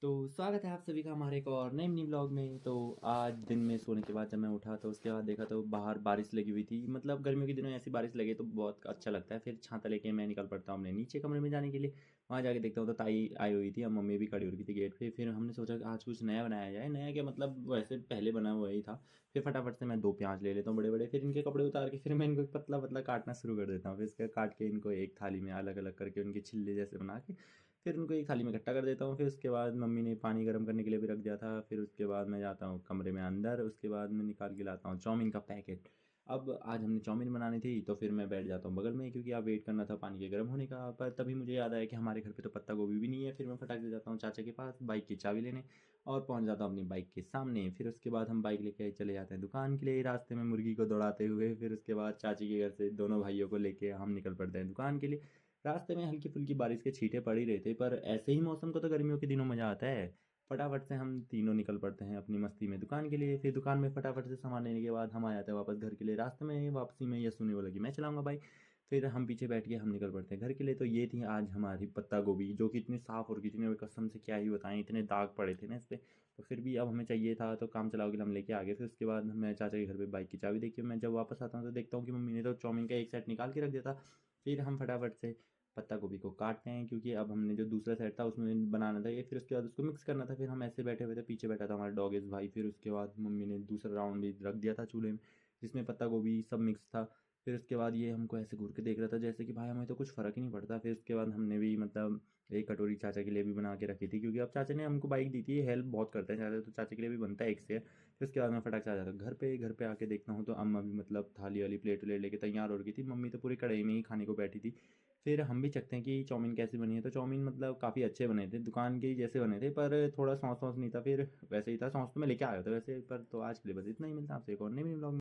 तो स्वागत है आप सभी का हमारे एक और नए मिनी ब्लॉग में। तो आज दिन में सोने के बाद जब मैं उठा तो उसके बाद देखा तो बाहर बारिश लगी हुई थी। मतलब गर्मियों के दिनों ऐसी बारिश लगे तो बहुत अच्छा लगता है। फिर छाता लेके मैं निकल पड़ता हूँ अपने नीचे कमरे में जाने के लिए। वहाँ जाके देखता हूँ तो ताई आई हुई थी और मम्मी भी खड़ी हो रही थी गेट पे। फिर हमने सोचा कि आज कुछ नया बनाया जाए। नया क्या, मतलब वैसे पहले बना हुआ ही था। फिर फटाफट से मैं 2 प्याज ले लेता हूँ बड़े बड़े। फिर इनके कपड़े उतार के फिर मैं इनको पतला पतला काटना शुरू कर देता हूँ। फिर इसके काट के इनको एक थाली में अलग अलग करके उनके छिल्ले जैसे बना के फिर उनको एक थाली में इकट्ठा कर देता हूँ। फिर उसके बाद मम्मी ने पानी गर्म करने के लिए भी रख दिया था। फिर उसके बाद मैं जाता हूँ कमरे में अंदर। उसके बाद मैं निकाल के लाता हूँ चाउमीन का पैकेट। अब आज हमने चाउमीन बनानी थी तो फिर मैं बैठ जाता हूँ बगल में, क्योंकि अब वेट करना था पानी के गर्म होने का। पर तभी मुझे याद आया कि हमारे घर पे तो पत्ता गोभी भी नहीं है। फिर मैं फटाक से जाता हूँ चाचा के पास बाइक की चाबी लेने और पहुँच जाता हूँ अपनी बाइक के सामने। फिर उसके बाद हम बाइक लेके चले जाते हैं दुकान के लिए, रास्ते में मुर्गी को दौड़ाते हुए। फिर उसके बाद चाची के घर से दोनों भाइयों को लेके हम निकल पड़ते हैं दुकान के लिए। रास्ते में हल्की फुल्की बारिश के छींटे पड़ ही रहे थे, पर ऐसे ही मौसम को तो गर्मियों के दिनों मज़ा आता है। फटाफट से हम तीनों निकल पड़ते हैं अपनी मस्ती में दुकान के लिए। फिर दुकान में फटाफट से सामान लेने के बाद हम आ जाते हैं वापस घर के लिए। रास्ते में वापसी में यश होने वाला कि मैं चलाऊंगा बाइक। फिर हम पीछे बैठ के हम निकल पड़ते हैं घर के लिए। तो ये थी आज हमारी पत्ता गोभी, जो कि इतनी साफ़ और कितनी, कसम से क्या ही बताएं, इतने दाग पड़े थे ना इस पर। तो फिर भी अब हमें चाहिए था तो काम चलाओ के लिए हम लेके आ गए। फिर उसके बाद मैं चाचा के घर पे बाइक की चाबी देखी। मैं जब वापस आता हूँ तो देखता हूँ कि मम्मी ने तो चाउमीन का एक सेट निकाल के रख दिया था। फिर हम फटाफट से पत्ता गोभी को काटते हैं, क्योंकि अब हमने जो दूसरा सेट था उसमें बनाना था ये। फिर उसके बाद उसको मिक्स करना था। फिर हम ऐसे बैठे हुए थे, पीछे बैठा था हमारा डॉगेज भाई। फिर उसके बाद मम्मी ने दूसरा राउंड भी रख दिया था चूल्हे में, जिसमें पत्ता गोभी सब मिक्स था। फिर उसके बाद ये हमको ऐसे घूर के देख रहा था जैसे कि भाई हमें तो कुछ फ़र्क ही नहीं पड़ता। फिर उसके बाद हमने भी मतलब एक कटोरी चाचा के लिए भी बना के रखी थी, क्योंकि अब चाचा ने हमको बाइक दी थी, हेल्प बहुत करते हैं चाचा, तो चाचा के लिए भी बनता है एक से। फिर उसके बाद मैं फटाक से आ जाता हूँ घर पे आके देखता हूँ तो अम्मा भी मतलब थाली वाली प्लेट व्लेट लेके तैयार हो रही थी। मम्मी तो पूरी कढ़ाई में ही खाने को बैठी थी। फिर हम भी चखते हैं कि चाउमीन कैसी बनी है। तो चाउमीन मतलब काफ़ी अच्छे बने थे, दुकान के ही जैसे बने थे, पर थोड़ा सॉस वॉस नहीं था। फिर वैसे ही था, सॉस तो मैं लेके आया था वैसे। पर तो आज के लिए बस इतना ही, मिलता है आपसे एक और नई ब्लॉग।